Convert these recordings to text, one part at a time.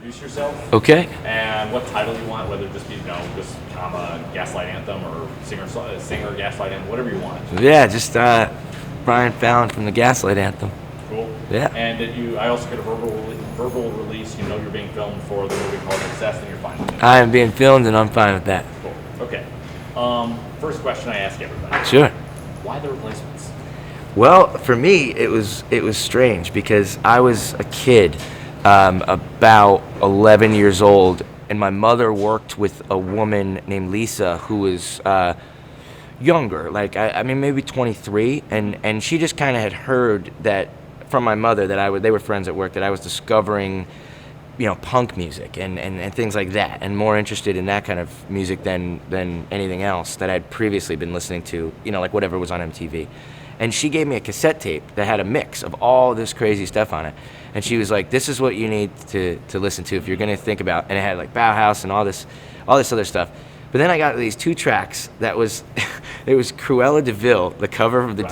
introduce yourself. Okay. And what title you want, whether it just be, just comma, Gaslight Anthem, or singer, Gaslight Anthem, whatever you want. Yeah, just Brian Fallon from the Gaslight Anthem. Cool. Yeah. And I also get a verbal release, you're being filmed for the movie called Obsessed, and you're fine with it. I am being filmed, and I'm fine with that. Cool. Okay. First question I ask everybody. Sure. Why the Replacements? Well, for me, it was strange because I was a kid, about 11 years old, and my mother worked with a woman named Lisa who was younger, like I mean maybe 23, and she just kind of had heard that from my mother that they were friends at work, that I was discovering punk music and things like that, and more interested in that kind of music than anything else that I'd previously been listening to, like whatever was on MTV. And she gave me a cassette tape that had a mix of all this crazy stuff on it. And she was like, this is what you need to listen to if you're going to think about, and it had like Bauhaus and all this other stuff. But then I got these 2 tracks that was, it was Cruella de Vil, the cover of the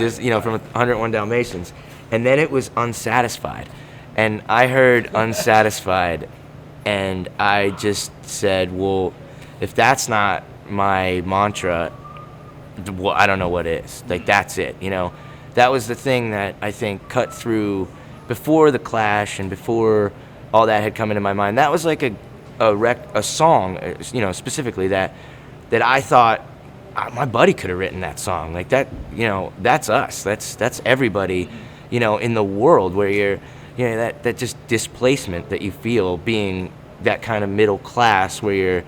from 101 Dalmatians, and then it was Unsatisfied. And I heard Unsatisfied, and I just said, well, if that's not my mantra, well, I don't know what is. Like, that's it, That was the thing that I think cut through before The Clash and before all that had come into my mind. That was like a song, specifically that I thought my buddy could have written that song. Like that, that's us. That's everybody, in the world where you're, that just displacement that you feel being that kind of middle class where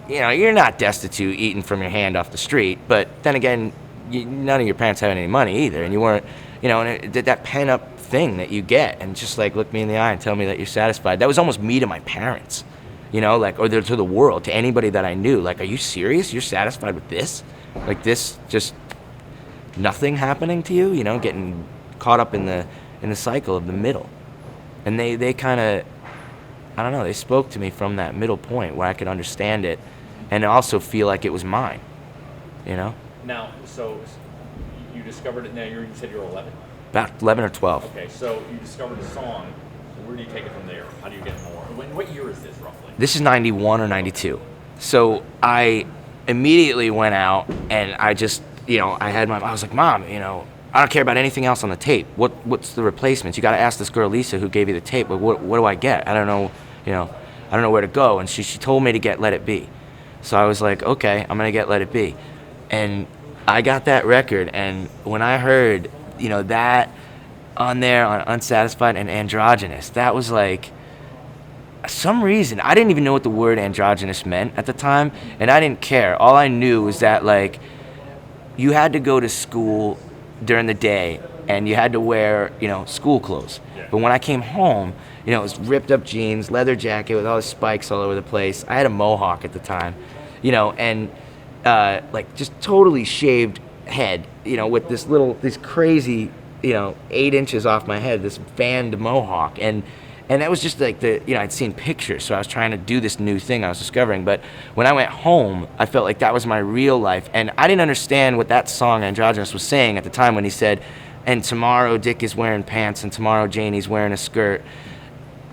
you're not destitute eating from your hand off the street, but then again, none of your parents had any money either, and you weren't, and that pent-up thing that you get, and just like look me in the eye and tell me that you're satisfied. That was almost me to my parents, or to the world, to anybody that I knew. Like, are you serious? You're satisfied with this? Like this, just nothing happening to you? Getting caught up in the cycle of the middle. And they kind of, I don't know, they spoke to me from that middle point where I could understand it and also feel like it was mine, Now, so you discovered it now, you said you were 11? About 11 or 12. Okay, so you discovered a song. Where do you take it from there? How do you get more? What year is this, roughly? This is 91 or 92. So I immediately went out and I just, I was like, Mom, I don't care about anything else on the tape. What's the replacements? You got to ask this girl Lisa who gave you the tape. But what do I get? I don't know. I don't know where to go. And she told me to get Let It Be. So I was like, okay, I'm gonna get Let It Be. And I got that record, and when I heard, that on there on Unsatisfied and Androgynous, that was like, some reason I didn't even know what the word androgynous meant at the time, and I didn't care. All I knew was that like you had to go to school during the day and you had to wear, school clothes. Yeah. But when I came home, it was ripped up jeans, leather jacket with all the spikes all over the place. I had a mohawk at the time, and like just totally shaved head, with this crazy, 8 inches off my head, this fanned mohawk. And that was just like I'd seen pictures, so I was trying to do this new thing I was discovering. But when I went home, I felt like that was my real life. And I didn't understand what that song, Androgynous, was saying at the time when he said, and tomorrow Dick is wearing pants, and tomorrow Janie's wearing a skirt.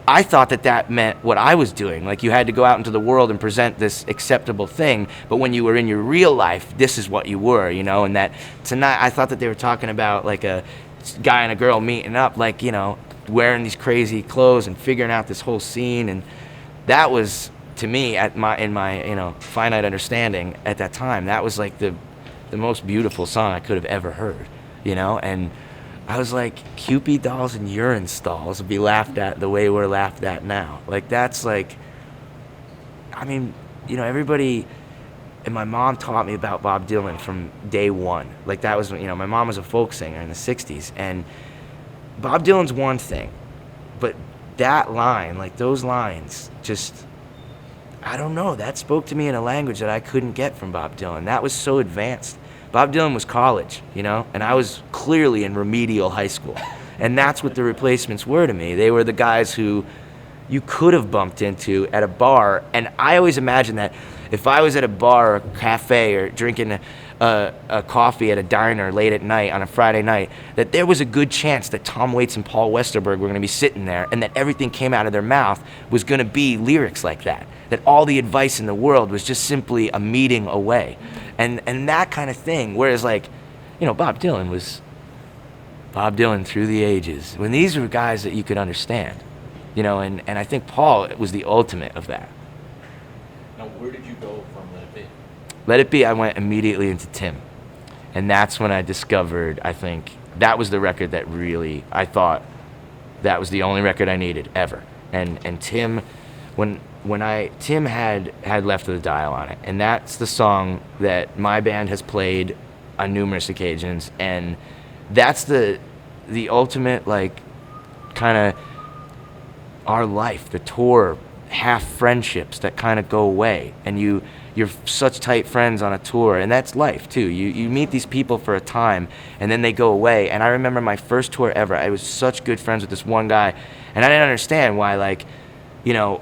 I thought that meant what I was doing. Like you had to go out into the world and present this acceptable thing, but when you were in your real life, this is what you were, and that tonight, I thought that they were talking about like a guy and a girl meeting up, like, wearing these crazy clothes and figuring out this whole scene. And that was, to me, in my finite understanding at that time, that was like the most beautiful song I could have ever heard, and I was like, Cupid dolls and urine stalls would be laughed at the way we're laughed at now. Like, that's like, I mean, everybody, and my mom taught me about Bob Dylan from day one. Like, that was, my mom was a folk singer in the 60s, and Bob Dylan's one thing, but that line, like those lines, just, I don't know, that spoke to me in a language that I couldn't get from Bob Dylan. That was so advanced. Bob Dylan was college, and I was clearly in remedial high school. And that's what the Replacements were to me. They were the guys who you could have bumped into at a bar. And I always imagined that if I was at a bar or cafe or drinking a coffee at a diner late at night on a Friday night, that there was a good chance that Tom Waits and Paul Westerberg were going to be sitting there, and that everything came out of their mouth was going to be lyrics like that. That all the advice in the world was just simply a meeting away, and that kind of thing. Whereas, like, you know, Bob Dylan was Bob Dylan through the ages, when these were guys that you could understand, you know, and I think Paul was the ultimate of that. Now, where did you go from Let It Be? Let It Be, I went immediately into Tim. And that's when I discovered, I think, that was the record that really, I thought, that was the only record I needed, ever. And Tim, Tim had Left of the Dial on it. And that's the song that my band has played on numerous occasions. And that's the ultimate, like, kind of our life, the tour, half friendships that kind of go away. And you're such tight friends on a tour, and that's life too. You meet these people for a time, and then they go away. And I remember my first tour ever, I was such good friends with this one guy, and I didn't understand why, like, you know,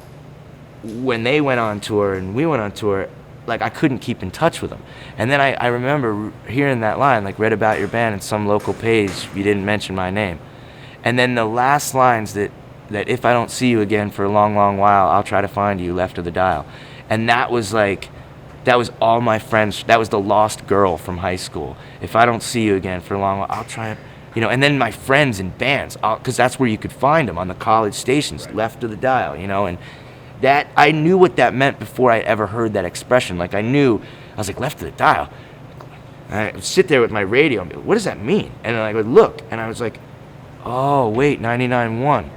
when they went on tour and we went on tour, like, I couldn't keep in touch with them. And then I remember hearing that line, like, read about your band in some local page, you didn't mention my name. And then the last lines that if I don't see you again for a long, long while, I'll try to find you, Left of the Dial. And that was like, that was all my friends. That was the lost girl from high school. If I don't see you again for a long while, I'll try, you know. And then my friends in bands, because that's where you could find them, on the college stations, right. Left of the Dial, you know. And that, I knew what that meant before I ever heard that expression. Like, I was like, Left of the Dial. And I would sit there with my radio and be like, what does that mean? And then I would look, and I was like, oh, wait, 99.1.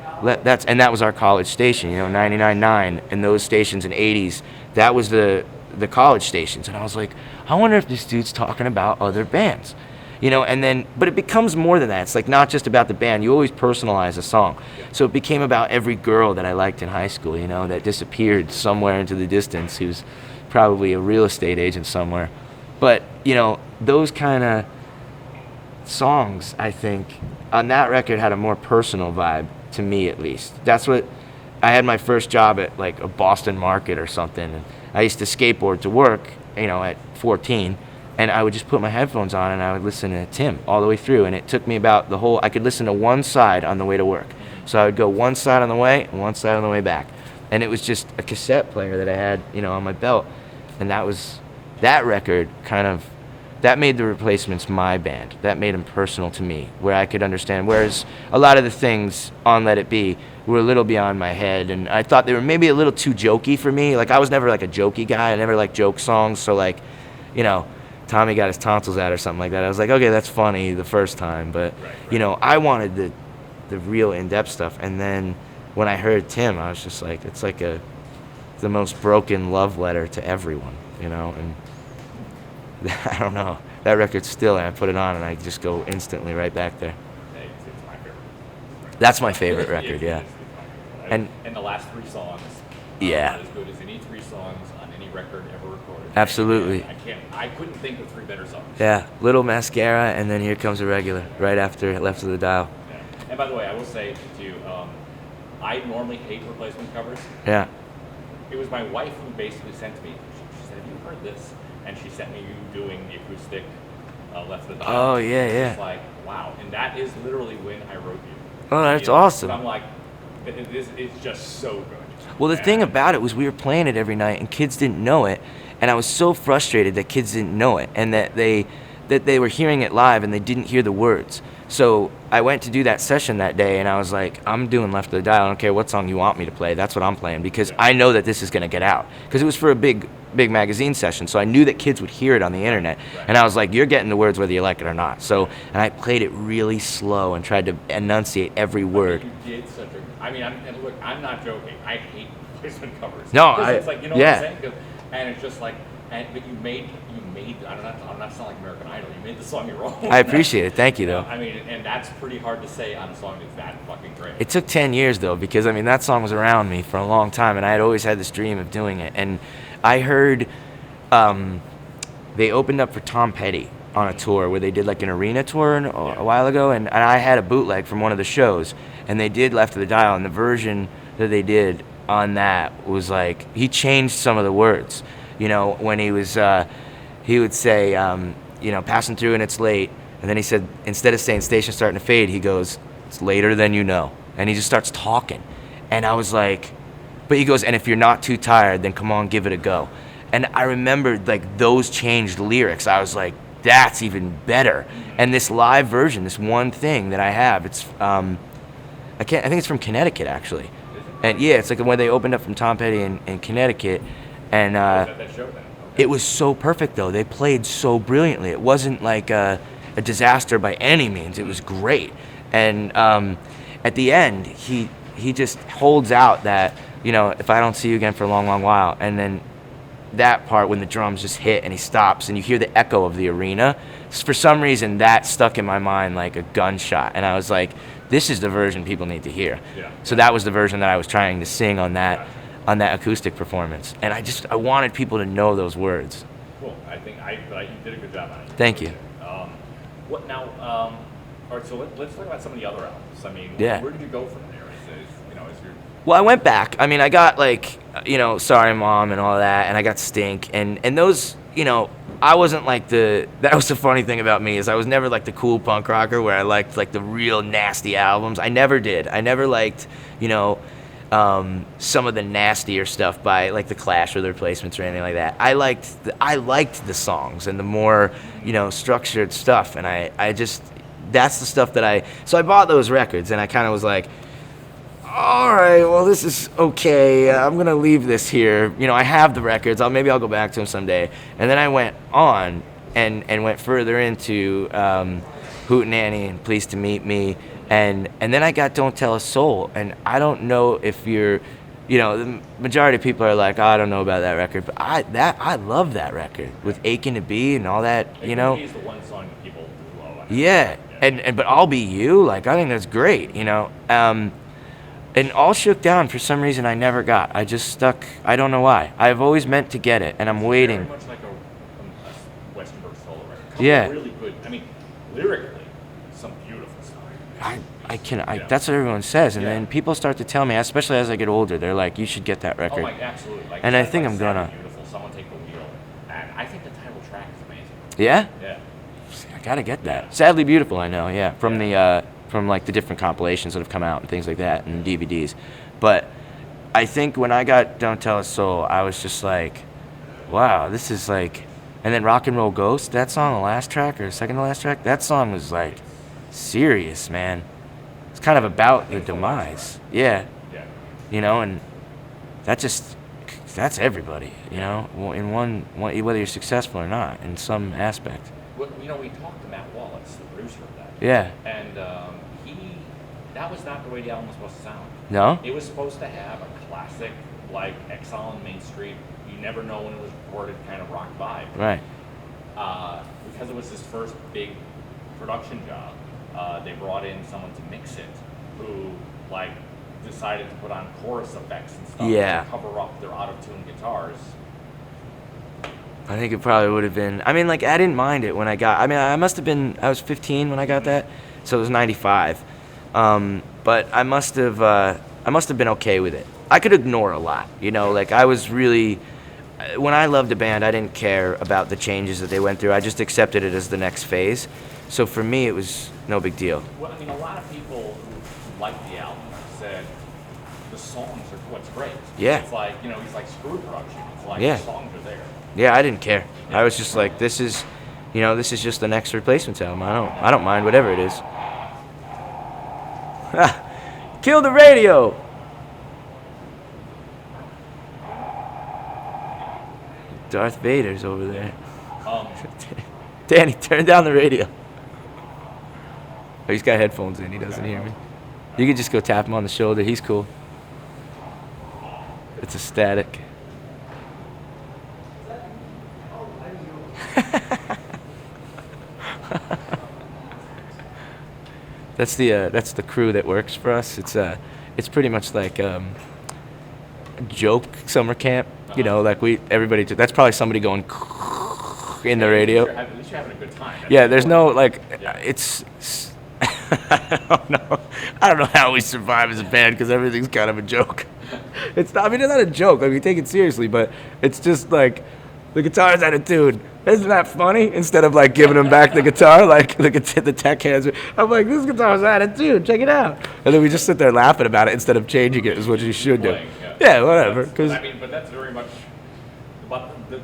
That was our college station, you know, 99.9, and those stations in 80s, that was the college stations. And I was like, I wonder if this dude's talking about other bands, you know. And then, but it becomes more than that. It's like not just about the band. You always personalize a song. So it became about every girl that I liked in high school, you know, that disappeared somewhere into the distance, who's probably a real estate agent somewhere. But, you know, those kind of songs, I think, on that record had a more personal vibe, to me at least. That's what, I had my first job at, like, a Boston market or something, and I used to skateboard to work, you know, at 14, and I would just put my headphones on and I would listen to Tim all the way through, and it took me about I could listen to one side on the way to work. So I would go one side on the way and one side on the way back. And it was just a cassette player that I had, you know, on my belt. And that record kind of, that made the Replacements my band. That made them personal to me, where I could understand. Whereas a lot of the things on Let It Be were a little beyond my head, and I thought they were maybe a little too jokey for me. Like, I was never like a jokey guy. I never liked joke songs. So, like, you know, Tommy got his tonsils out or something like that. I was like, okay, that's funny the first time, but right. You know, I wanted the real in-depth stuff. And then when I heard Tim, I was just like, it's like the most broken love letter to everyone, you know. And I don't know. That record still, and I put it on, and I just go instantly right back there. It's my favorite. That's my favorite record, yeah. And the last three songs, yeah, not as good as any three songs on any record ever recorded. Absolutely. I couldn't think of three better songs. Yeah, Little Mascara, and then Here Comes a Regular, right after Left of the Dial. Yeah. And by the way, I will say to you, I normally hate replacement covers. Yeah. It was my wife who basically sent me. She said, "Have you heard this?" And she sent me you doing the acoustic Left of the Dial. Oh, yeah, yeah. It's like, wow. And that is literally when I wrote you. Oh, that's awesome. I'm like, this is just so good. Well, the thing about it was we were playing it every night, and kids didn't know it, and I was so frustrated that kids didn't know it, and that they were hearing it live and they didn't hear the words. So I went to do that session that day, and I was like, I'm doing Left of the Dial. I don't care what song you want me to play. That's what I'm playing, because I know that this is going to get out. Because it was for a big magazine session, so I knew that kids would hear it on the internet. Right. And I was like, you're getting the words whether you like it or not. So, and I played it really slow and tried to enunciate every word. You did such a, and look, I'm not joking. I hate replacement covers. No, it's like, you know what I'm saying? And it's just like, but you made. I'm not sounding like American Idol. You made the song your own. I appreciate it. Thank you, though. I mean, and that's pretty hard to say on a song that's that fucking great. It took 10 years, though, because, I mean, that song was around me for a long time, and I had always had this dream of doing it. And I heard they opened up for Tom Petty on a tour where they did, like, an arena tour a while ago, and I had a bootleg from one of the shows, and they did Left of the Dial, and the version that they did on that was, like, he changed some of the words. You know, when he was... he would say, passing through and it's late. And then he said, instead of saying station's starting to fade, he goes, it's later than you know. And he just starts talking. And I was like, but he goes, and if you're not too tired, then come on, give it a go. And I remembered like those changed lyrics. I was like, that's even better. And this live version, this one thing that I have, it's, I think it's from Connecticut actually. And yeah, it's like when they opened up from Tom Petty in Connecticut. And it was so perfect though. They played so brilliantly. It wasn't like a disaster by any means. It was great. And at the end, he just holds out that, if I don't see you again for a long, long while. And then that part when the drums just hit and he stops and you hear the echo of the arena, for some reason that stuck in my mind like a gunshot. And I was like, this is the version people need to hear. Yeah. So that was the version that I was trying to sing on that acoustic performance. And I wanted people to know those words. Cool. I think you did a good job on it. Thank you. What now? All right, so let's talk about some of the other albums. I mean, yeah. Where did you go from there? Well, I went back. I mean, I got like, Sorry Mom and all that, and I got Stink, and those, I wasn't like that was the funny thing about me is I was never like the cool punk rocker where I liked like the real nasty albums. I never did. I never liked, some of the nastier stuff by like the Clash or the Replacements or anything like that. I liked the songs and the more, structured stuff, and I just, that's the stuff that so I bought those records and I kind of was like, all right, well, this is okay. I'm going to leave this here. I have the records. Maybe I'll go back to them someday. And then I went on and went further into Hootenanny and Pleased to Meet Me. And then I got Don't Tell a Soul. And I don't know if you're, the majority of people are like, oh, I don't know about that record. But I love that record with Aching to Be and all that, Aching to Be is the one song that people love. Yeah. But I'll Be You, like, I think that's great, And All Shook Down, for some reason, I never got. I just stuck. I don't know why. I've always meant to get it, and I'm waiting. Very much like a Westenberg solo record. Yeah. Really good. I mean, lyrically, some beautiful stuff. That's what everyone says, and then people start to tell me, especially as I get older, they're like, "You should get that record." Oh my, absolutely. Like, and I think I'm gonna. Beautiful. Someone Take the Wheel, and I think the title track is amazing. Yeah. Yeah. I gotta get that. Sadly Beautiful, I know. Yeah, from like the different compilations that have come out and things like that and DVDs. But I think when I got Don't Tell a Soul, I was just like, wow, this is like, and then Rock and Roll Ghost, that song, the last track or second to last track, that song was like serious, man. It's kind of about the demise. Yeah. And that's everybody, in one, whether you're successful or not in some aspect. Well, we talked to Matt Wallace, the producer of that. Yeah. And that was not the way the album was supposed to sound. No? It was supposed to have a classic, like Exile on Main Street, you never know when it was recorded kind of rock vibe. Right. Because it was his first big production job, they brought in someone to mix it who, like, decided to put on chorus effects and stuff to cover up their out-of-tune guitars. I think it probably would have been, I didn't mind it when I was 15 when I got that, so it was 95. But I must have been okay with it. I could ignore a lot, I was really, when I loved a band, I didn't care about the changes that they went through. I just accepted it as the next phase. So for me, it was no big deal. Well, a lot of people who liked the album said the songs are what's great. Yeah. It's like, he's like, screw production. It's like, the songs are there. Yeah, I didn't care. I was just like, this is just the next Replacements album. I don't mind whatever it is. Kill the radio! Darth Vader's over there. Danny, turn down the radio. Oh, he's got headphones in. He doesn't hear me. You could just go tap him on the shoulder. He's cool. It's a static. That's the crew that works for us. It's pretty much like a joke summer camp. Everybody. That's probably somebody going in the radio. At least you're having a good time. Yeah, there's no it's. I don't know how we survive as a band because everything's kind of a joke. It's not a joke. Take it seriously, but it's just like the guitar's out of tune. Isn't that funny? Instead of like giving him back the guitar, like the tech hands. I'm like, this guitar's out of tune. Check it out. And then we just sit there laughing about it instead of changing it, is what you should do. Yeah, whatever. Because I mean, but that's very much the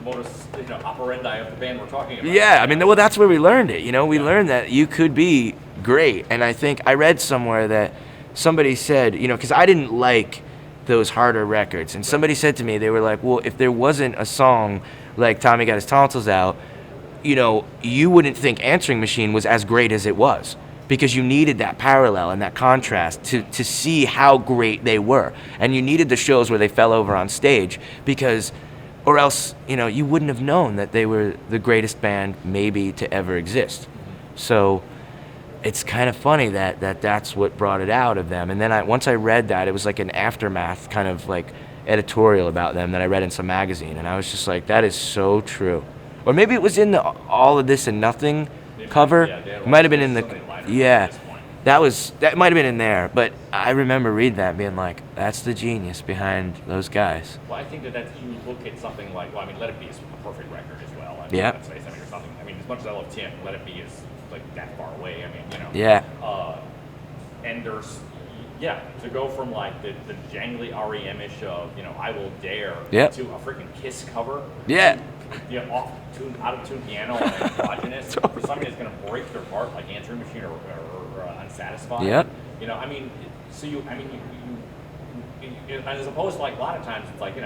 modus operandi of the band we're talking about. yeah, I mean, well, that's where we learned it. We learned that you could be great. And I think I read somewhere that somebody said, because I didn't like those harder records, and somebody said to me, they were like, well, if there wasn't a song like Tommy Got His Tonsils Out, you wouldn't think Answering Machine was as great as it was, because you needed that parallel and that contrast to see how great they were, and you needed the shows where they fell over on stage, because or else you wouldn't have known that they were the greatest band maybe to ever exist. So it's kind of funny that's what brought it out of them. And then once I read that, it was like an aftermath kind of like editorial about them that I read in some magazine, and I was just like, that is so true. Or maybe it was in the All of This and Nothing cover. It might have been in the that might have been in there. But I remember reading that and being like, that's the genius behind those guys. Well, I think that's, you look at something like, Let It Be is a perfect record as well. Yeah. Let's face it, or something. As much as I love Tim, Let It Be is like that far away. Yeah. And there's, to go from like the jangly REM-ish of, I Will Dare to a freaking Kiss cover. Yeah. Out of tune piano and androgynous for something that's going to break their heart, like Answering Machine or Unsatisfied. Yep. As opposed to like a lot of times it's like, in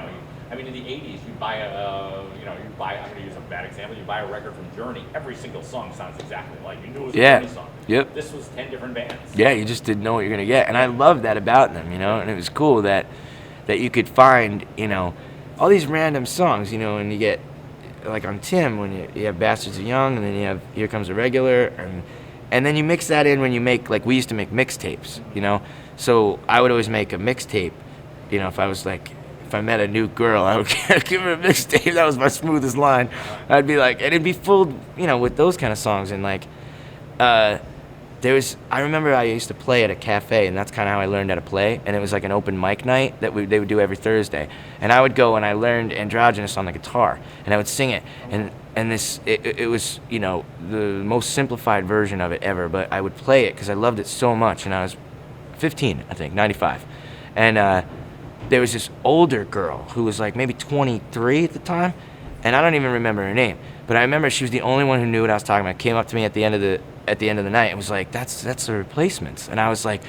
the 80s you buy I'm going to use a bad example, you buy a record from Journey, every single song sounds exactly like you knew it was a Journey song. Yep. This was 10 different bands. Yeah, you just didn't know what you're going to get. And I love that about them, and it was cool that you could find, all these random songs, and you get, like on Tim, when you have Bastards Are Young, and then you have Here Comes a Regular, and then you mix that in when you make, like, we used to make mixtapes, So I would always make a mixtape, if I was like, if I met a new girl, I would give her a mixtape. That was my smoothest line. I'd be like, and it'd be full, with those kind of songs, and like, I remember I used to play at a cafe, and that's kind of how I learned how to play, and it was like an open mic night that they would do every Thursday, and I would go and I learned Androgynous on the guitar, and I would sing it, and it was, the most simplified version of it ever, but I would play it because I loved it so much, and I was 15, I think, 95, and there was this older girl who was like maybe 23 at the time, and I don't even remember her name, but I remember she was the only one who knew what I was talking about. Came up to me at the end of the night and was like, that's the Replacements. And I was like,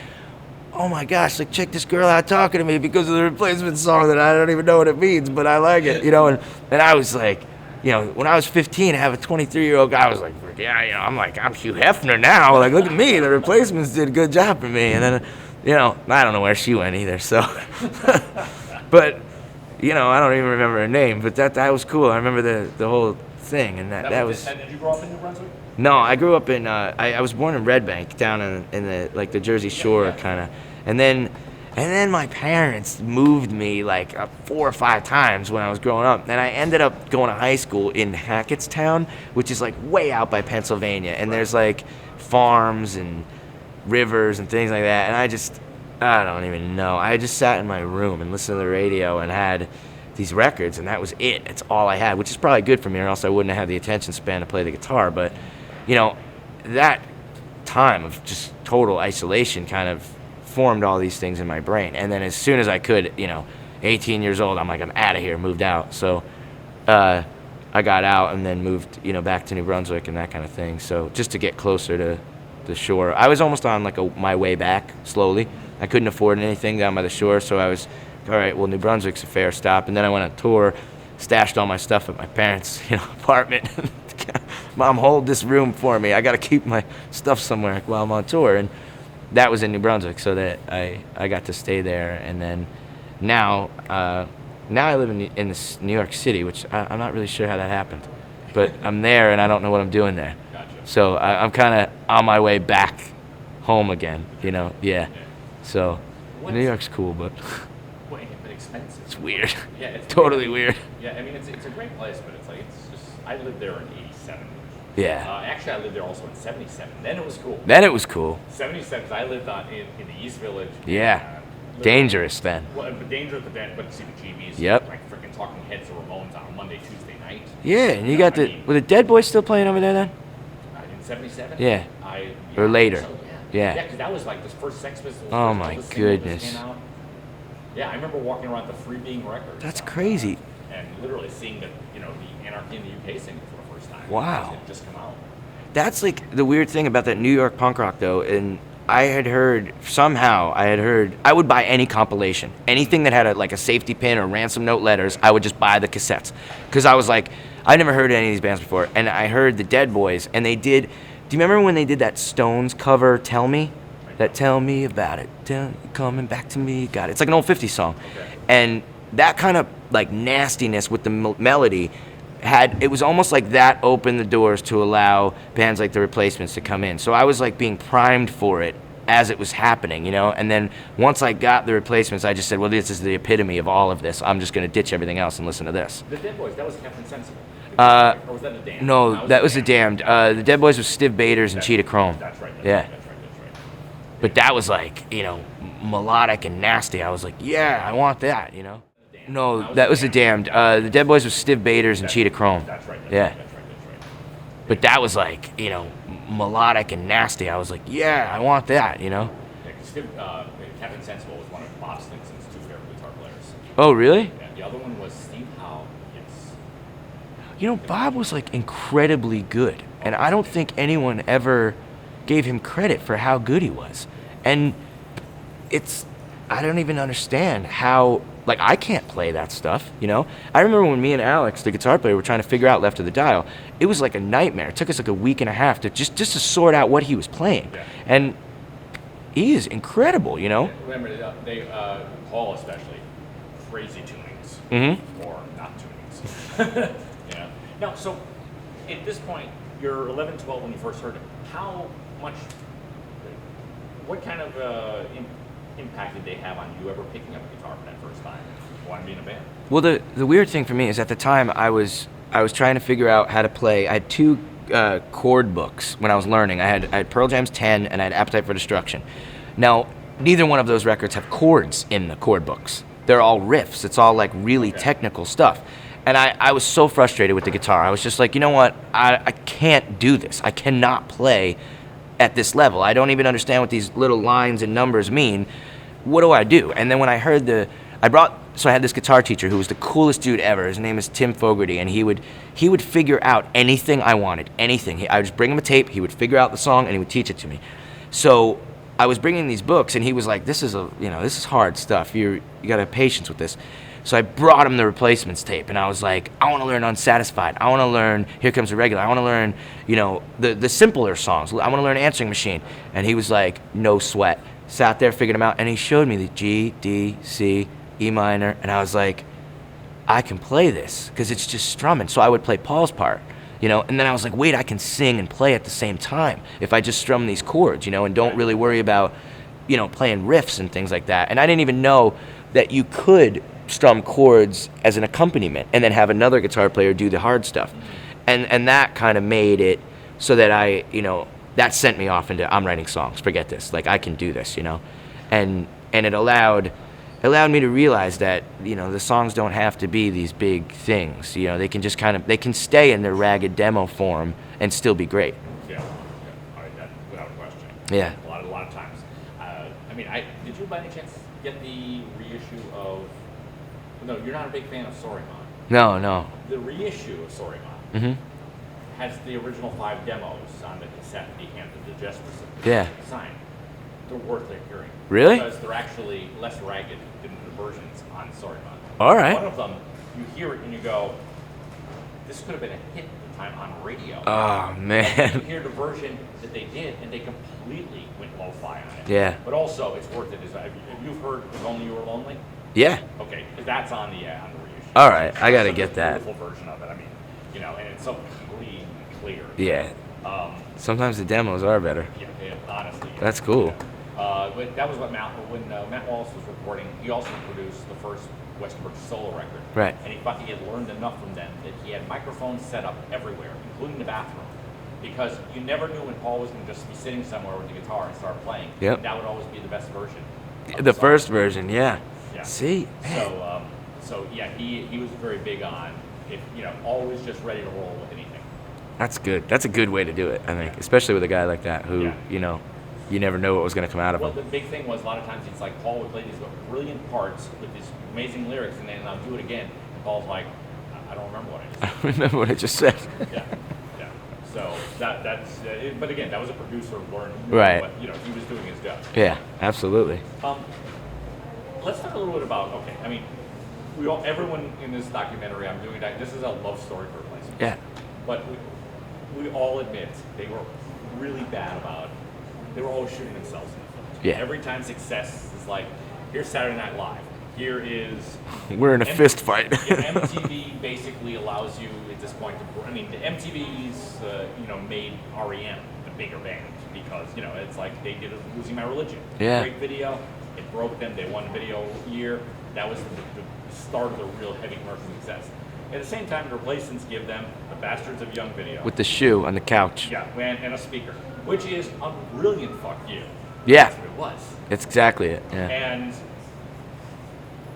oh my gosh, like, check this girl out talking to me because of the Replacements song that I don't even know what it means, but I like it, and I was like, when I was 15, I have a 23-year-old guy, I was like, I'm like, I'm Hugh Hefner now, like, look at me, the Replacements did a good job for me. And then, I don't know where she went either, so, but, I don't even remember her name, but that was cool. I remember the whole thing, and that was. And did you grow up in New Brunswick? No, I grew up in. I was born in Red Bank, down in the Jersey Shore kind of, and then my parents moved me like 4 or 5 times when I was growing up, and I ended up going to high school in Hackettstown, which is like way out by Pennsylvania, and there's like farms and rivers and things like that, and I don't even know. I just sat in my room and listened to the radio and had these records, and that was it. It's all I had, which is probably good for me, or else I wouldn't have had the attention span to play the guitar. But, that time of just total isolation kind of formed all these things in my brain. And then as soon as I could, 18 years old, I'm like, I'm out of here, moved out. So I got out and then moved, back to New Brunswick and that kind of thing. So just to get closer to the shore. I was almost on like my way back slowly. I couldn't afford anything down by the shore, so I was, all right, well, New Brunswick's a fair stop. And then I went on tour, stashed all my stuff at my parents' apartment. Mom, hold this room for me. I got to keep my stuff somewhere while I'm on tour. And that was in New Brunswick, so that I got to stay there. And then now I live in this New York City, which I'm not really sure how that happened. But I'm there, and I don't know what I'm doing there. Gotcha. So I'm kind of on my way back home again, yeah. So New York's cool, but but expensive. It's weird. Yeah, it's totally weird. Yeah, it's a great place, but it's like I lived there in '87. Yeah. Actually, I lived there also in '77. Then it was cool. 77, 'cause I lived in the East Village. Yeah. dangerous then. Well, but dangerous, but see the GBs. Yep. Like freaking Talking Heads or Ramones on a Monday, Tuesday night. Yeah, and you got were the Dead Boys still playing over there then? In '77. Yeah. Or later. So, yeah. Yeah, because that was like the first Sex Pistols. Oh my goodness. Came out. Yeah, I remember walking around the Free Being Records. That's crazy. And literally seeing the Anarchy in the UK single for the first time. Wow. It had just come out. That's like the weird thing about that New York punk rock though, and I would buy any compilation. Anything that had a safety pin or ransom note letters, I would just buy the cassettes. Because I was like, I never heard any of these bands before. And I heard the Dead Boys, and do you remember when they did that Stones cover, Tell Me? That Tell Me About It, coming back to me, got it. It's like an old 50s song. Okay. And that kind of nastiness with the melody, it was almost like that opened the doors to allow bands like the Replacements to come in. So I was like being primed for it as it was happening, and then once I got the Replacements, I just said, well, this is the epitome of all of this. I'm just going to ditch everything else and listen to this. The Dead Boys, that was Captain Sensible. Or was that the Damned? No, that was the Damned. The Dead Boys was Stiv Bators and Cheetah Chrome. That's right. That's right. But that was like, melodic and nasty. I was like, yeah, I want that, No, that was the Damned. The Dead Boys was Stiv Bators and Cheetah Chrome. That's right. Yeah. That's right. But that was like, melodic and nasty. I was like, yeah, I want that, Yeah, Captain Sensible was one of Bob Stinson's two favorite guitar players. Oh, really? Yeah, the other one was Steve Howe. Yes. Bob was like incredibly good. And I don't think anyone ever gave him credit for how good he was. And I don't even understand how, I can't play that stuff, I remember when me and Alex, the guitar player, were trying to figure out Left of the Dial, it was like a nightmare. It took us like a week and a half to just to sort out what he was playing. Yeah. And he is incredible, Remember, Paul especially, crazy tunings. Mm-hmm. Or not tunings. Now, so at this point, you're 11, 12 when you first heard it. What kind of impact did they have on you ever picking up a guitar for that first time? Wanting to be in a band? Well, the weird thing for me is at the time I was trying to figure out how to play. I had two chord books when I was learning. I had Pearl Jam's 10 and I had Appetite for Destruction. Now, neither one of those records have chords in the chord books. They're all riffs. It's all like really technical stuff. And I was so frustrated with the guitar. I was just like, you know what? I can't do this. I cannot play at this level. I don't even understand what these little lines and numbers mean. What do I do? And then when I heard I had this guitar teacher who was the coolest dude ever. His name is Tim Fogarty, and he would figure out anything I wanted, anything. I would just bring him a tape, he would figure out the song, and he would teach it to me. So I was bringing these books, and he was like, this is hard stuff. You got to have patience with this. So I brought him the Replacements tape, and I was like, I want to learn Unsatisfied. I want to learn Here Comes the Regular. I want to learn, the simpler songs. I want to learn Answering Machine. And he was like, no sweat. Sat there, figured them out, and he showed me the G, D, C, E minor, and I was like, I can play this, because it's just strumming. So I would play Paul's part, and then I was like, wait, I can sing and play at the same time if I just strum these chords, and don't really worry about, playing riffs and things like that. And I didn't even know that you could strum chords as an accompaniment and then have another guitar player do the hard stuff. And that kind of made it so that that sent me off into, I'm writing songs, forget this, I can do this, and it allowed me to realize that, the songs don't have to be these big things, they can just they can stay in their ragged demo form and still be great. Yeah. That, without question. Yeah. A lot of times. Did you by any chance get the reissue of, no, you're not a big fan of Sorry Mom. No. The reissue of Sorry Mom. Mm-hmm. Has the original 5 demos on the cassette that he handed the Jess signed. They're worth their hearing. Really? Because they're actually less ragged than the versions on Sorry Mom. All right. One of them, you hear it and you go, this could have been a hit at the time on radio. Oh, man. You hear the version that they did, and they completely went lo-fi on it. Yeah. But also, it's worth it. Have you heard If Only You Were Lonely? Yeah. Okay, that's on the reissue. All right, I gotta get that. Beautiful version of it. And it's so clean, clear. Yeah. Sometimes the demos are better. Yeah, honestly. That's cool. But that was what when Matt Wallace was recording, he also produced the first Westbrook solo record. Right. And he thought he had learned enough from them that he had microphones set up everywhere, including the bathroom. Because you never knew when Paul was going to just be sitting somewhere with the guitar and start playing. Yep. That would always be the best version. The first version, yeah. Yeah. See? So yeah, he was very big on always just ready to roll with anything. That's good. That's a good way to do it, I think, especially with a guy like that who, you never know what was going to come out of him. Well, the big thing was a lot of times it's like Paul would play these brilliant parts with these amazing lyrics, and then I'll do it again. And Paul's like, I don't remember what I just said. I don't remember what I just said. Yeah. So that's but again, that was a producer learning. Right. But he was doing his job. Yeah, absolutely. Let's talk a little bit about I mean, everyone in this documentary I'm doing this is a love story for Replacements. Yeah. But we all admit they were really bad about. They were always shooting themselves in the foot. Yeah. Every time success is like, here's Saturday Night Live. Here is. We're in a fist fight. MTV basically allows you at this point to. I mean, the MTV's made REM the bigger band because it's like they did Losing My Religion. Yeah. Great video. It broke them. They won video year. That was the start of the real heavy commercial success. At the same time, the Replacements give them the Bastards of Young video. With the shoe on the couch. Yeah, and a speaker, which is a brilliant fuck you. Yeah. That's what it was. It's exactly it. Yeah. And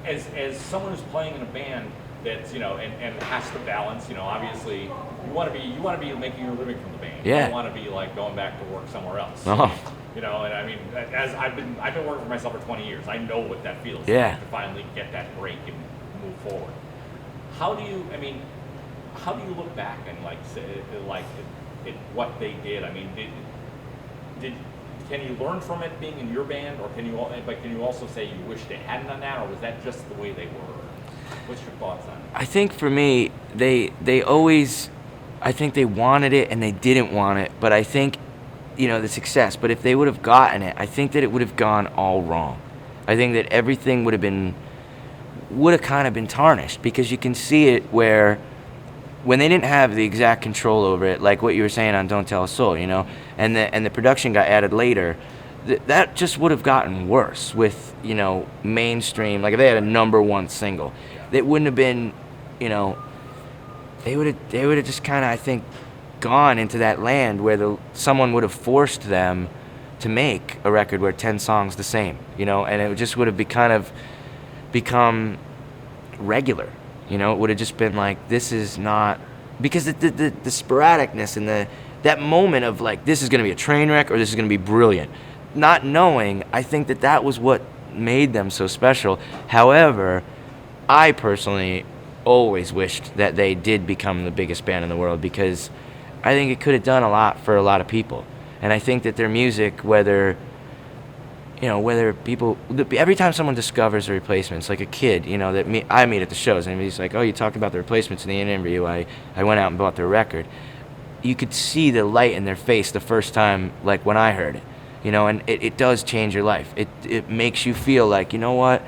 as someone who's playing in a band that's and has to balance, obviously you want to be making your living from the band. Yeah. You don't want to be like going back to work somewhere else. Oh. And I mean, as I've been working for myself for 20 years. I know what that feels Yeah. like to finally get that break and move forward. How do you look back and say at what they did? I mean, can you learn from it being in your band, or can you also say you wish they hadn't done that, or was that just the way they were? What's your thoughts on it? I think for me, they always, I think they wanted it and they didn't want it, but I think, the success. But if they would have gotten it, I think that it would have gone all wrong. I think that everything would have kind of been tarnished, because you can see it where when they didn't have the exact control over it, like what you were saying on Don't Tell a Soul, and the production got added later, that just would have gotten worse with, mainstream. Like if they had a #1 single, it wouldn't have been, they would have just kind of, I think, gone into that land where someone would have forced them to make a record where 10 songs the same, and it just would have become regular. It would have just been like, this is not, because the sporadicness and that moment of like, this is going to be a train wreck or this is going to be brilliant, not knowing, I think that was what made them so special. However, I personally always wished that they did become the biggest band in the world, because I think it could have done a lot for a lot of people. And I think that their music, whether people, every time someone discovers the Replacements, like a kid, that I meet at the shows, and he's like, oh, you talked about the Replacements in the interview, I went out and bought their record. You could see the light in their face the first time, like when I heard it, and it does change your life. It makes you feel like, what?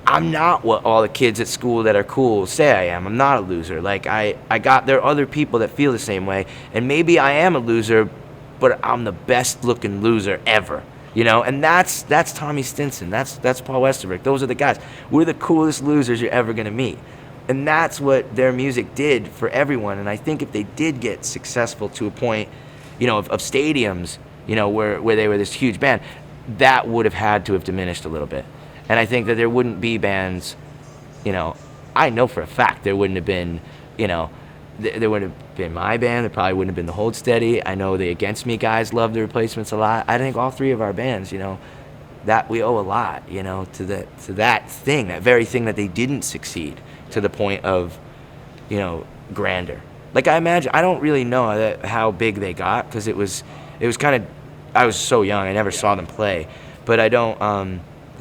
I'm not what all the kids at school that are cool say I am. I'm not a loser. Like there are other people that feel the same way, and maybe I am a loser, but I'm the best looking loser ever. And that's Tommy Stinson. That's Paul Westerberg. Those are the guys. We're the coolest losers you're ever gonna meet. And that's what their music did for everyone. And I think if they did get successful to a point, of stadiums, where they were this huge band, that would have had to have diminished a little bit. And I think that there wouldn't be bands, I know for a fact there wouldn't have been, there wouldn't have been my band. There probably wouldn't have been the Hold Steady. I know the Against Me guys love the Replacements a lot. I think all three of our bands, that we owe a lot, to that thing, that very thing that they didn't succeed to the point of, grandeur. Like I don't really know how big they got, because it was kind of, I was so young. I never saw them play, but I don't,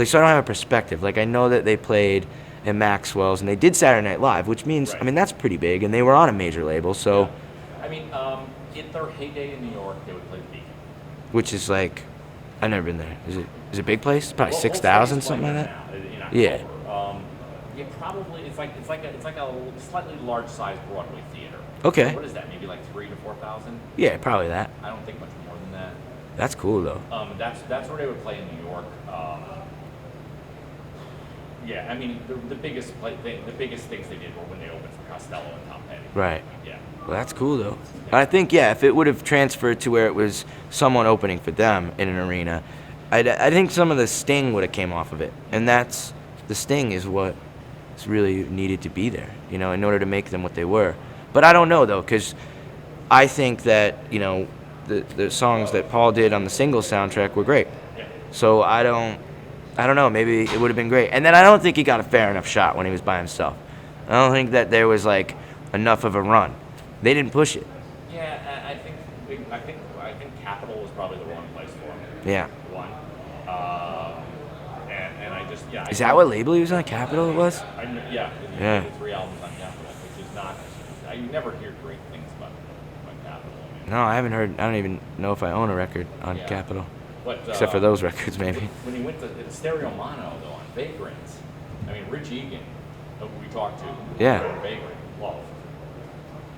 so I don't have a perspective. Like I know that they played in Maxwell's, and they did Saturday Night Live, which means, right. I mean, that's pretty big, and they were on a major label, so. Yeah. I mean, in their heyday in New York, they would play the Beacon. Which is like, I've never been there. Is it a big place? Probably 6,000, something like that. Yeah. Yeah, probably. It's like a slightly large sized Broadway theater. Okay. So what is that? Maybe like 3,000 to 4,000. Yeah, probably that. I don't think much more than that. That's cool though. That's where they would play in New York. Yeah, I mean the biggest things they did were when they opened for Costello and Tom Petty. Right. Yeah. Well, that's cool though. I think if it would have transferred to where it was someone opening for them in an arena, I think some of the sting would have came off of it, and that's the sting is what is really needed to be there, in order to make them what they were. But I don't know though, because I think that the songs that Paul did on the single soundtrack were great. So I don't know. Maybe it would have been great. And then I don't think he got a fair enough shot when he was by himself. I don't think that there was like enough of a run. They didn't push it. Yeah, I think Capitol was probably the wrong place for him. Yeah. One. And I just Is that what label he was on? Capitol it was? Yeah. Yeah. He did 3 albums on Capitol, which is not. You never hear great things about Capitol. No, I haven't heard. I don't even know if I own a record on Capitol. But, except for those records, maybe. When he went to Stereo Mono, though, on Vagrants, I mean, Rich Egan, who we talked to, Vagrant, love.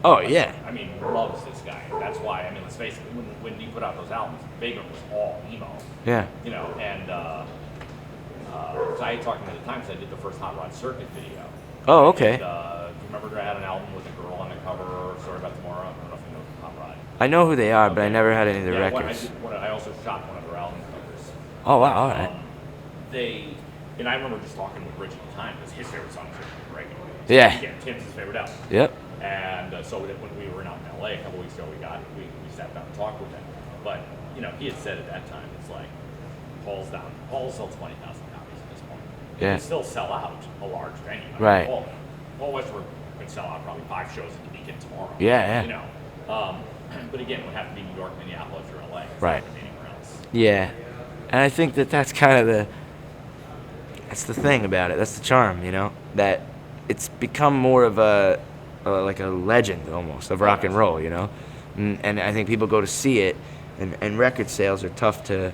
Oh, yeah. I mean, loves this guy. That's why, I mean, let's face it, when he put out those albums, Vagrant was all emo. Yeah. And I had talked to him at the time because I did the first Hot Rod Circuit video. Oh, okay. And, remember I had an album with a girl on the cover, Story About Tomorrow? I don't know if you know Hot Rod. I know who they are, but I never had any of their records. I also shot one of their album covers. Oh, wow, all right. And I remember just talking with Rich at the time because his favorite song was Reagan. Yeah. Tim's his favorite album. Yep. And so when we were out in LA a couple weeks ago, we sat down and talked with him. But he had said at that time, it's like Paul sells 20,000 copies at this point. He Yeah. can still sell out a large venue. Right. Paul Westbrook could sell out probably 5 shows at the Beacon tomorrow. Yeah. But again, it would have to be New York, Minneapolis, or LA. It's Right. not gonna be anywhere else. Yeah. And I think that's kind of that's the thing about it. That's the charm, that it's become more of like a legend almost of rock and roll, and I think people go to see it, and record sales are tough to,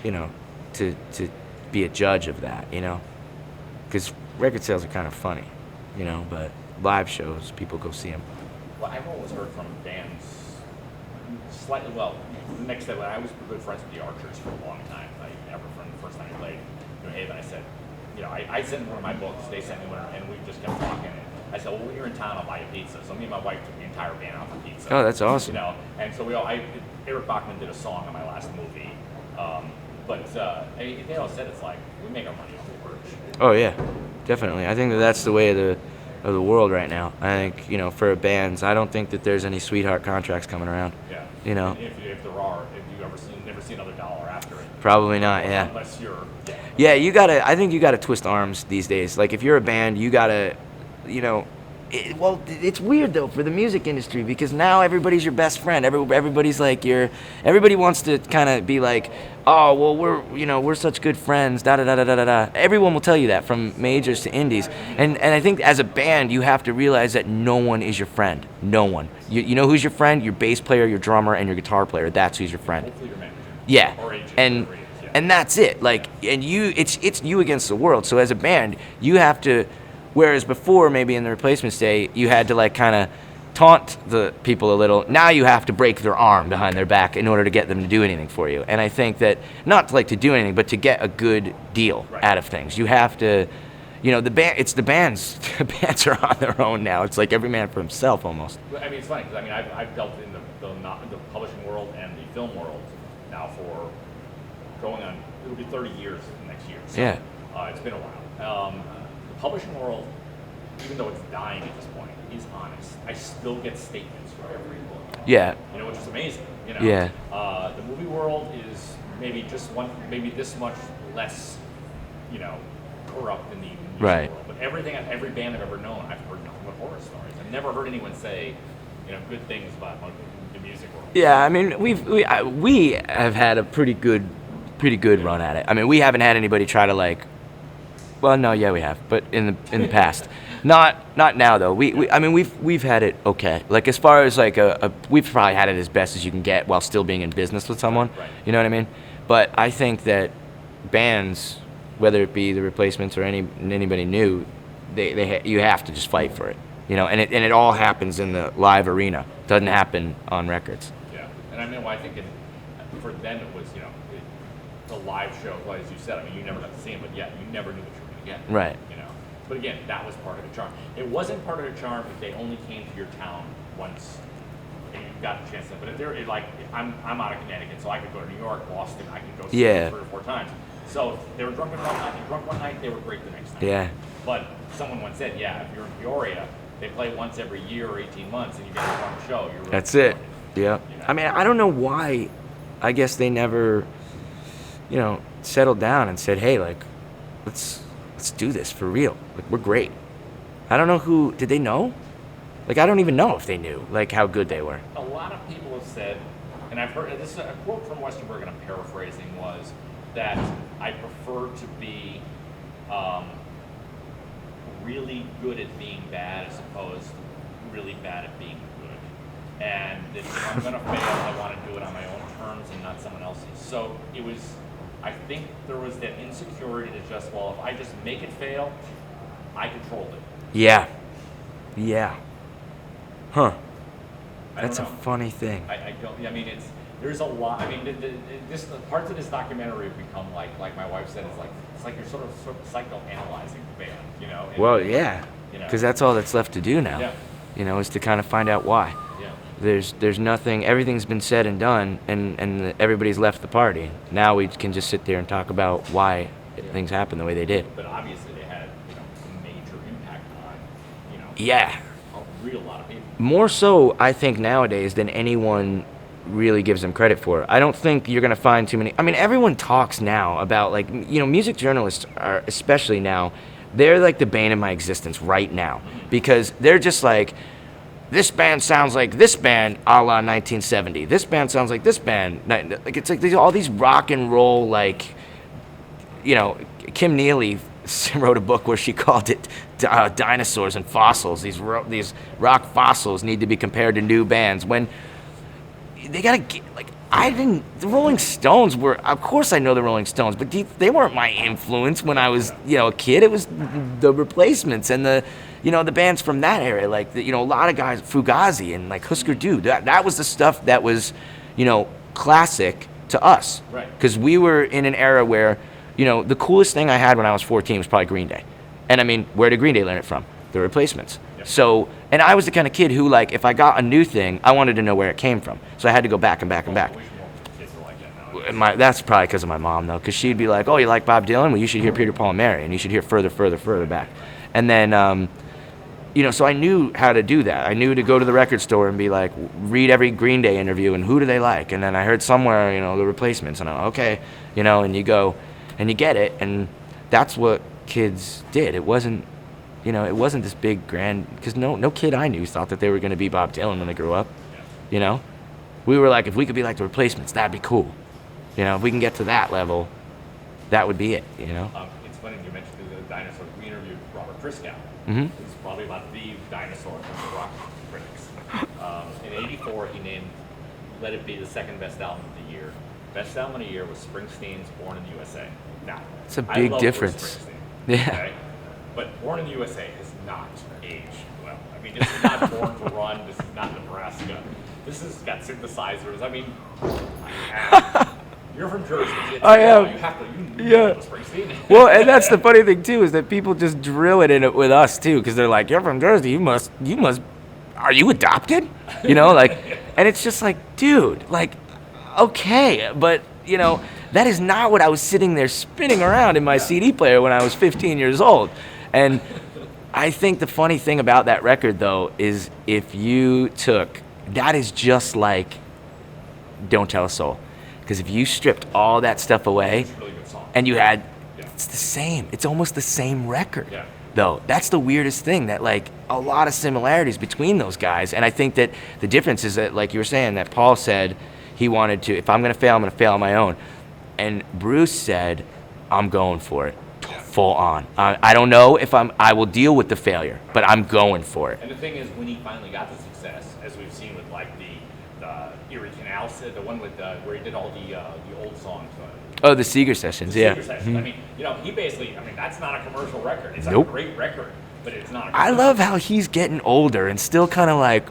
to be a judge of that, because record sales are kind of funny, but live shows, people go see them. Well, I've always heard from bands slightly, the next day when I was good friends with the Archers for a long time, from the first time I played, Haven, I said, I sent one of my books, they sent me one, and we just kept talking. And I said, well, when you're in town, I'll buy you pizza. So me and my wife took the entire band out for pizza. Oh, that's awesome. And so Eric Bachman did a song on my last movie. But they all said it's like, we make our money off the merch. Oh, yeah, definitely. I think that's the way of the world right now. I think, for bands, I don't think that there's any sweetheart contracts coming around. Yeah. If there are, if you never see another dollar after it. Probably not, yeah. Unless you're... Yeah, I think you gotta twist arms these days. Like, if you're a band, you gotta, it's weird though for the music industry because now everybody's your best friend. Everybody's like everybody wants to kind of be like, oh, well, we're such good friends, da da da da da da. Everyone will tell you that from majors to indies. And I think as a band, you have to realize that no one is your friend. No one. You know who's your friend? Your bass player, your drummer, and your guitar player. That's who's your friend. Hopefully your manager. Yeah. Or agent, and that's it. Like, and it's you against the world. So as a band, you have to, whereas before maybe in the Replacements day, you had to like kind of taunt the people a little. Now you have to break their arm behind their back in order to get them to do anything for you. And I think that not to do anything, but to get a good deal out of things, you have to. The band. It's the bands. The bands are on their own now. It's like every man for himself almost. I mean, it's funny because I've dealt in the publishing world and the film world now for going on. It'll be 30 years next year. So, Yeah. It's been a while. The publishing world, even though it's dying at this point, is honest. I still get statements for every book. Yeah. Which is amazing. Yeah. The movie world is maybe this much less, corrupt than the music world. But every band I've ever known, I've heard nothing but horror stories. I've never heard anyone say, good things about the music world. Yeah, I mean, we have had a pretty good run at it. I mean, we haven't had anybody try to like. Well, no, yeah, we have, but in the past, not now though. We've had it okay. Like as far as like we've probably had it as best as you can get while still being in business with someone. Right. You know what I mean? But I think that bands, whether it be the Replacements or anybody new, you have to just fight for it. And it all happens in the live arena. It doesn't happen on records. Yeah, and I think for then it was the live show. Well, as you said, you never got to see them, but yet you never knew what you were going to get. Right. But again, that was part of the charm. It wasn't part of the charm if they only came to your town once and you've got a chance to. But if they're like, I'm out of Connecticut, so I could go to New York, Boston, I could go see them 3 or 4 times. So if they were drunk one night, they were great the next night. Yeah. But someone once said, yeah, if you're in Peoria, they play once every year or 18 months, and you get a drunk show. You're really That's it. drunk. Yeah. You know? I mean, I don't know why. I guess they never, settled down and said, hey, like, let's do this for real. Like, we're great. I don't know who, did they know? Like, I don't even know if they knew, like, how good they were. A lot of people have said, and I've heard, this is a quote from Westerberg, and I'm paraphrasing, was that I prefer to be really good at being bad as opposed to really bad at being good. And that if I'm going to fail, I want to do it on my own terms and not someone else's. So it was, I think there was that insecurity to just, well, if I just make it fail, I controlled it. Yeah. Yeah. Huh. That's a I don't know. funny thing. I don't, I mean, there's a lot, I mean, the parts of this documentary have become like my wife said, it's like you're sort of psychoanalyzing the band, And, Well, yeah. Because that's all that's left to do now. Yeah. Is to kind of find out why. Yeah. There's nothing, everything's been said and done, and everybody's left the party. Now we can just sit there and talk about why things happened the way they did. But obviously they had, a major impact on, Yeah. a real lot of people. More so, I think, nowadays than anyone really gives them credit for. I don't think you're going to find too many. I mean, everyone talks now about, like, music journalists are, especially now, they're like the bane of my existence right now. Because they're just like, this band sounds like this band a la 1970. This band sounds like this band. Like, it's like all these rock and roll, like, Kim Neely wrote a book where she called it Dinosaurs and Fossils. These rock fossils need to be compared to new bands. When they gotta get, like, the Rolling Stones were, of course I know the Rolling Stones, but they weren't my influence when I was, a kid. It was the Replacements and the bands from that era, like, a lot of guys, Fugazi and, like, Husker Du. That was the stuff that was, classic to us. Right. Because we were in an era where, the coolest thing I had when I was 14 was probably Green Day. And I mean, where did Green Day learn it from? The Replacements. Yep. So, and I was the kind of kid who, like, if I got a new thing, I wanted to know where it came from. So I had to go back and back and back. I wish more kids were like that now. That's probably because of my mom, though, because she'd be like, oh, you like Bob Dylan? Well, you should hear Peter, Paul, and Mary, and you should hear further back. And then, so I knew how to do that. I knew to go to the record store and be like, read every Green Day interview, and who do they like? And then I heard somewhere, the Replacements, and I'm like, okay, and you go, and you get it, and that's what kids did. It wasn't, it wasn't this big grand, because no kid I knew thought that they were going to be Bob Dylan when they grew up. We were like, if we could be like the Replacements, that'd be cool. If we can get to that level, that would be it. It's funny you mentioned the dinosaur. We interviewed Robert Christgau, who's probably about the dinosaur from the rock critics. In '84, he named Let It Be the second best album of the year. Best album of the year was Springsteen's Born in the USA. Now, it's a I big love difference. Bruce Springsteen, Yeah. okay? But Born in the USA has not aged well. I mean, this is not Born to Run. This is not Nebraska. This has got synthesizers. I mean, you're from Jersey. I am. You have to. You Yeah. know Springsteen. Well, and that's the funny thing too, is that people just drill it in it with us too, because they're like, you're from Jersey, you must, are you adopted? And it's just like, dude, like, okay, but that is not what I was sitting there spinning around in my CD player when I was 15 years old. And I think the funny thing about that record, though, is if you took, that is just like Don't Tell a Soul. Because if you stripped all that stuff away, It's a really good song. and you had, Yeah. it's the same. It's almost the same record. Yeah. Though that's the weirdest thing, that, like, a lot of similarities between those guys. And I think that the difference is that, like you were saying, that Paul said he wanted to, if I'm going to fail, I'm going to fail on my own. And Bruce said, I'm going for it. Full on. I don't know if I will deal with the failure, but I'm going for it. And the thing is, when he finally got the success, as we've seen with like the Erie Canal, the one with where he did all the old songs. Oh, the Seeger sessions, yeah. Seeger sessions. I mean, he basically, that's not a commercial record. It's Nope. a great record, but it's not. I love how he's getting older and still kind of like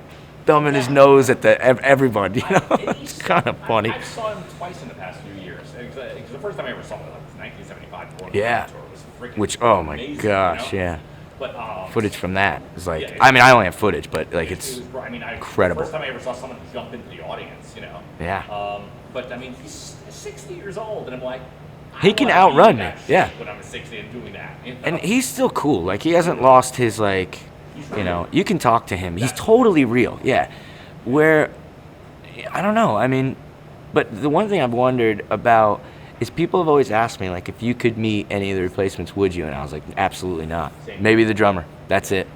thumbing his nose at everybody. It's kind of funny. I saw him twice in the past few years. Because the first time I ever saw him was 1975 Born Yeah. Tour. It was freaking Which, oh my amazing, gosh, yeah. But footage from that is like, yeah, I mean, I only have footage, but like it it's was, I mean, incredible. The first time I ever saw someone jump into the audience, you know. Yeah. But I mean, he's 60 years old, and I'm like, He can outrun me. Yeah. When I'm 60 and doing that. You know? And he's still cool. Like, he hasn't lost his, like, you know, you can talk to him. He's totally real. Yeah. Where, I don't know. I mean, but the one thing I've wondered about is people have always asked me, like, if you could meet any of the replacements, would you? And I was like, absolutely not. Maybe the drummer. That's it.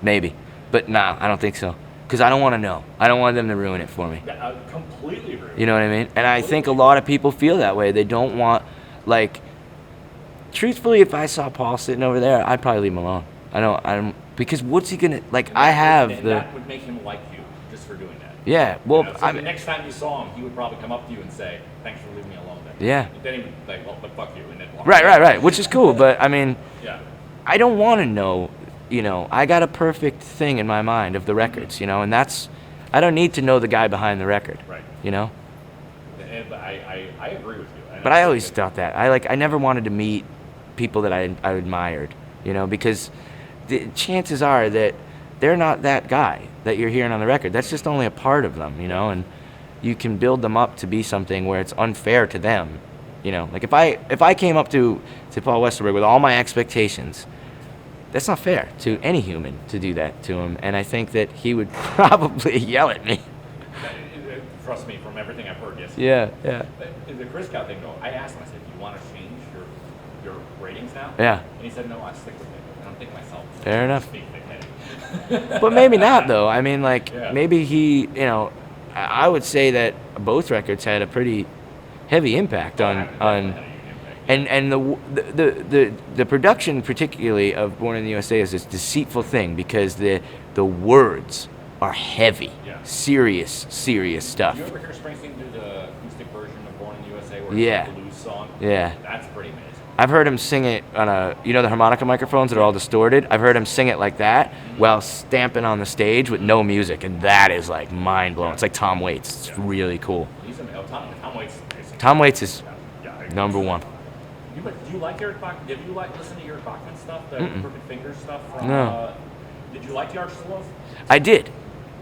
Maybe. But nah, I don't think so. Because I don't want to know. I don't want them to ruin it for me. Completely agree. You know what I mean? And I think a lot of people feel that way. They don't want, like, truthfully, if I saw Paul sitting over there, I'd probably leave him alone. I don't, because what's he gonna, like, I have and the... that would make him like you, just for doing that. Yeah, well, You know, so the next time you saw him, he would probably come up to you and say, thanks for leaving me alone then. Yeah. Then he would like, well, but fuck you, and then walk Right, which is cool, but, I mean, Yeah. I don't want to know, you know, I got a perfect thing in my mind of the records, you know, and that's, I don't need to know the guy behind the record, Right. you know? And I agree with you. But I always thought that. I never wanted to meet people that I admired, you know, because the chances are that they're not that guy that you're hearing on the record. That's just only a part of them, you know, and you can build them up to be something where it's unfair to them, you know. Like if I came up to Paul Westerberg with all my expectations, that's not fair to any human to do that to him, and I think that he would probably yell at me. Trust me, from everything I've heard, yes. Yeah. The Chris Cow thing, though, I asked him, I said, do you want to change your ratings now? Yeah. And he said, no, I stick with it. And I'm thinking to myself, Fair enough. Speak thick-headed. But maybe not, though. I mean, like, Yeah. maybe he, you know, I would say that both records had a pretty heavy impact on and the production, particularly of Born in the USA, is this deceitful thing because the words are heavy, Yeah. serious stuff. You ever hear Springsteen do the acoustic version of Born in the USA where Yeah. it's a blues song? Yeah. That's pretty amazing. I've heard him sing it on you know the harmonica microphones that are all distorted? I've heard him sing it like that while stamping on the stage with no music, and that is like mind-blowing. It's like Tom Waits. It's really cool. He's Tom Waits. Tom Waits is Yeah, number one. Do you like Eric Bachman? Did you listen to Eric Bachman stuff, the Crooked Fingers stuff? From, No. Did you like The Arches of Love? I did.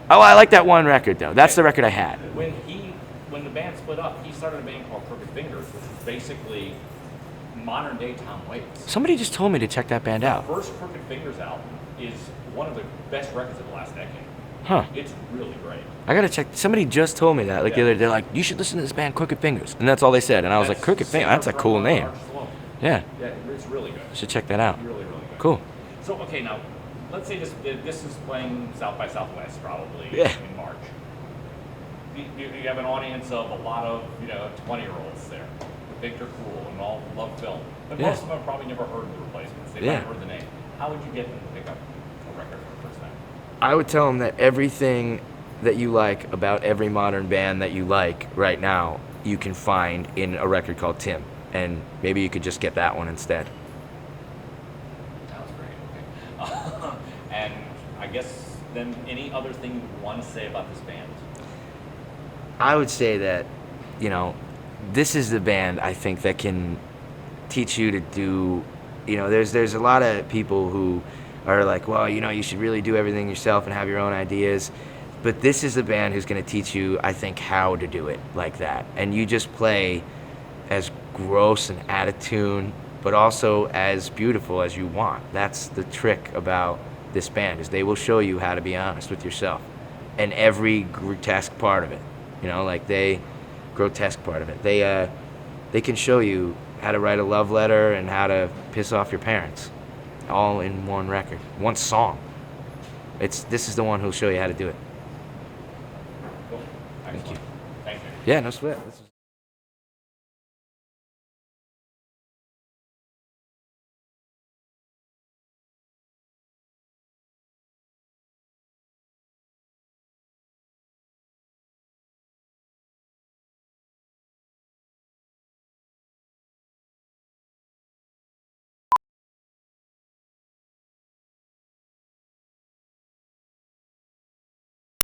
Oh, I like that one record, though. That's the record I had. When the band split up, he started a band called Crooked Fingers, which was basically modern day Tom Waits. Somebody just told me to check that band out. The first Crooked Fingers album is one of the best records of the last decade. Huh. It's really great. I gotta check. Somebody just told me that. Like the other day, they're like, you should listen to this band, Crooked Fingers. And that's all they said. And I was like, Crooked Fingers? That's a cool name. Yeah. Yeah, it's really good. I should check that out. Really, really good. Cool. So, okay, now, let's say this is playing South by Southwest probably Yeah. in March. You have an audience of a lot of, 20-year-olds there who think they're cool and all love film. But Yeah. most of them have probably never heard of the Replacements. They might have heard the name. How would you get them to pick up a record for the first time? I would tell them that everything that you like about every modern band that you like right now, you can find in a record called Tim. And maybe you could just get that one instead. That was great. Okay. And I guess then any other thing you would want to say about this band? I would say that, this is the band I think that can teach you to do, there's a lot of people who are like, well, you should really do everything yourself and have your own ideas. But this is the band who's going to teach you, I think, how to do it like that. And you just play as gross and out of tune, but also as beautiful as you want. That's the trick about this band, is they will show you how to be honest with yourself and every grotesque part of it. Grotesque part of it. They can show you how to write a love letter and how to piss off your parents, all in one record, one song. This is the one who'll show you how to do it. Cool. Thank you. Thank you. Yeah, no sweat.